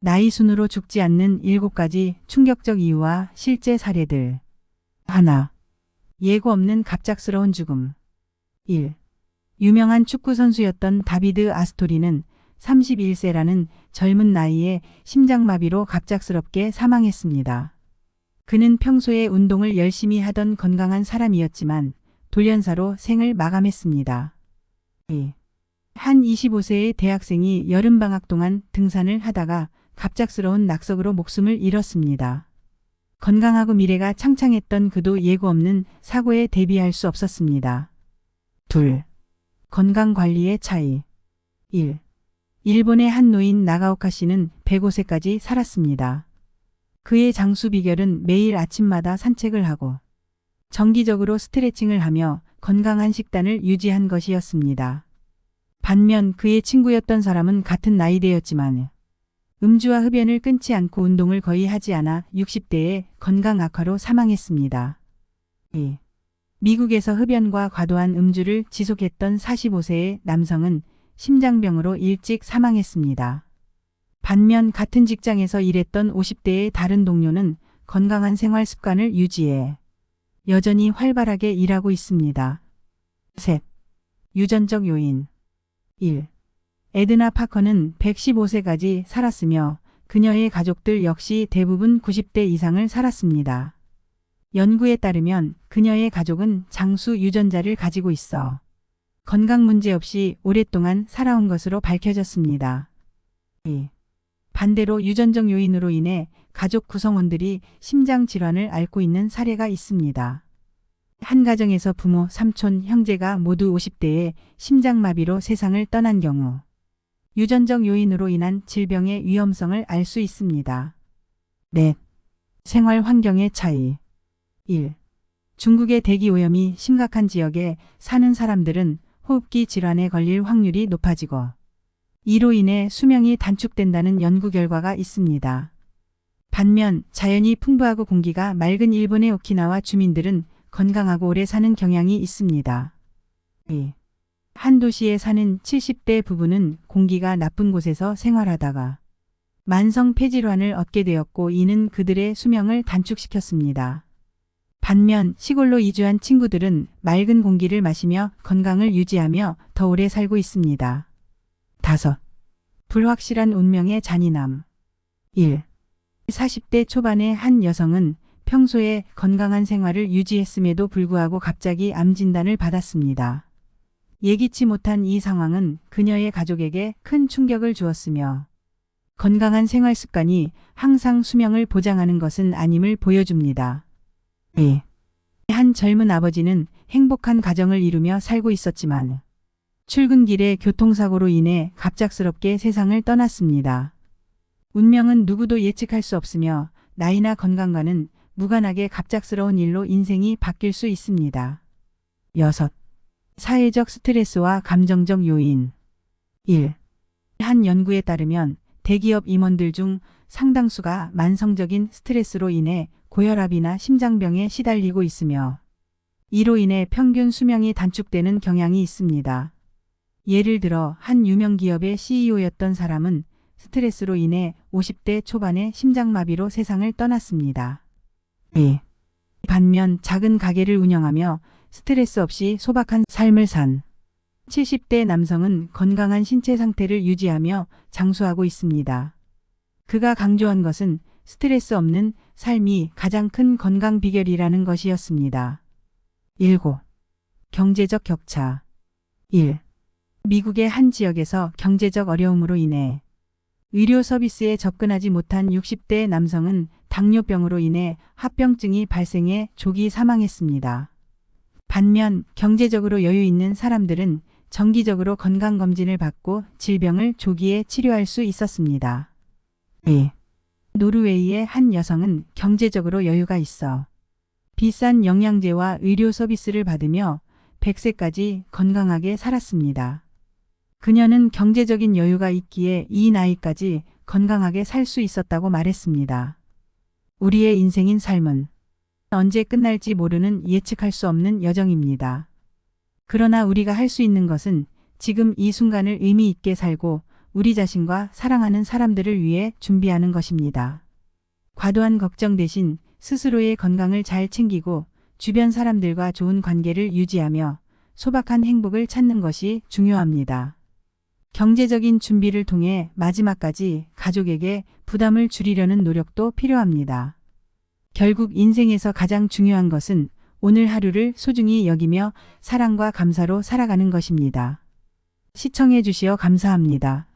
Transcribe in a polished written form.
나이 순으로 죽지 않는 7가지 충격적 이유와 실제 사례들. 하나. 예고 없는 갑작스러운 죽음. 1. 유명한 축구선수였던 다비드 아스토리는 31세라는 젊은 나이에 심장마비로 갑작스럽게 사망했습니다. 그는 평소에 운동을 열심히 하던 건강한 사람이었지만 돌연사로 생을 마감했습니다. 2. 한 25세의 대학생이 여름방학 동안 등산을 하다가 갑작스러운 낙석으로 목숨을 잃었습니다. 건강하고 미래가 창창했던 그도 예고 없는 사고에 대비할 수 없었습니다. 2. 건강관리의 차이. 1. 일본의 한 노인 나가오카 씨는 105세까지 살았습니다. 그의 장수 비결은 매일 아침마다 산책을 하고 정기적으로 스트레칭을 하며 건강한 식단을 유지한 것이었습니다. 반면 그의 친구였던 사람은 같은 나이대였지만 음주와 흡연을 끊지 않고 운동을 거의 하지 않아 60대에 건강 악화로 사망했습니다. 2. 미국에서 흡연과 과도한 음주를 지속했던 45세의 남성은 심장병으로 일찍 사망했습니다. 반면 같은 직장에서 일했던 50대의 다른 동료는 건강한 생활 습관을 유지해 여전히 활발하게 일하고 있습니다. 3. 유전적 요인. 1. 에드나 파커는 115세까지 살았으며 그녀의 가족들 역시 대부분 90대 이상을 살았습니다. 연구에 따르면 그녀의 가족은 장수 유전자를 가지고 있어 건강 문제 없이 오랫동안 살아온 것으로 밝혀졌습니다. 2. 반대로 유전적 요인으로 인해 가족 구성원들이 심장 질환을 앓고 있는 사례가 있습니다. 한 가정에서 부모, 삼촌, 형제가 모두 50대에 심장마비로 세상을 떠난 경우 유전적 요인으로 인한 질병의 위험성을 알 수 있습니다. 넷. 생활 환경의 차이. 1. 중국의 대기 오염이 심각한 지역에 사는 사람들은 호흡기 질환에 걸릴 확률이 높아지고 이로 인해 수명이 단축된다는 연구 결과가 있습니다. 반면 자연이 풍부하고 공기가 맑은 일본의 오키나와 주민들은 건강하고 오래 사는 경향이 있습니다. 2. 한 도시에 사는 70대 부부는 공기가 나쁜 곳에서 생활하다가 만성 폐질환을 얻게 되었고 이는 그들의 수명을 단축시켰습니다. 반면 시골로 이주한 친구들은 맑은 공기를 마시며 건강을 유지하며 더 오래 살고 있습니다. 5. 불확실한 운명의 잔인함. 1. 40대 초반의 한 여성은 평소에 건강한 생활을 유지했음에도 불구하고 갑자기 암 진단을 받았습니다. 예기치 못한 이 상황은 그녀의 가족에게 큰 충격을 주었으며 건강한 생활 습관이 항상 수명을 보장하는 것은 아님을 보여줍니다. 2. 한 젊은 아버지는 행복한 가정을 이루며 살고 있었지만 출근길에 교통사고로 인해 갑작스럽게 세상을 떠났습니다. 운명은 누구도 예측할 수 없으며 나이나 건강과는 무관하게 갑작스러운 일로 인생이 바뀔 수 있습니다. 6. 사회적 스트레스와 감정적 요인. 1. 한 연구에 따르면 대기업 임원들 중 상당수가 만성적인 스트레스로 인해 고혈압이나 심장병에 시달리고 있으며 이로 인해 평균 수명이 단축되는 경향이 있습니다. 예를 들어 한 유명 기업의 CEO였던 사람은 스트레스로 인해 50대 초반에 심장마비로 세상을 떠났습니다. 2. 반면 작은 가게를 운영하며 스트레스 없이 소박한 삶을 산 70대 남성은 건강한 신체 상태를 유지하며 장수하고 있습니다. 그가 강조한 것은 스트레스 없는 삶이 가장 큰 건강 비결이라는 것이었습니다. 7. 경제적 격차. 1. 미국의 한 지역에서 경제적 어려움으로 인해 의료 서비스에 접근하지 못한 60대 남성은 당뇨병으로 인해 합병증이 발생해 조기 사망했습니다. 반면 경제적으로 여유 있는 사람들은 정기적으로 건강검진을 받고 질병을 조기에 치료할 수 있었습니다. 2. 노르웨이의 한 여성은 경제적으로 여유가 있어 비싼 영양제와 의료 서비스를 받으며 100세까지 건강하게 살았습니다. 그녀는 경제적인 여유가 있기에 이 나이까지 건강하게 살 수 있었다고 말했습니다. 우리의 인생인 삶은 언제 끝날지 모르는 예측할 수 없는 여정입니다. 그러나 우리가 할 수 있는 것은 지금 이 순간을 의미 있게 살고 우리 자신과 사랑하는 사람들을 위해 준비하는 것입니다. 과도한 걱정 대신 스스로의 건강을 잘 챙기고 주변 사람들과 좋은 관계를 유지하며 소박한 행복을 찾는 것이 중요합니다. 경제적인 준비를 통해 마지막까지 가족에게 부담을 줄이려는 노력도 필요합니다. 결국 인생에서 가장 중요한 것은 오늘 하루를 소중히 여기며 사랑과 감사로 살아가는 것입니다. 시청해 주시어 감사합니다.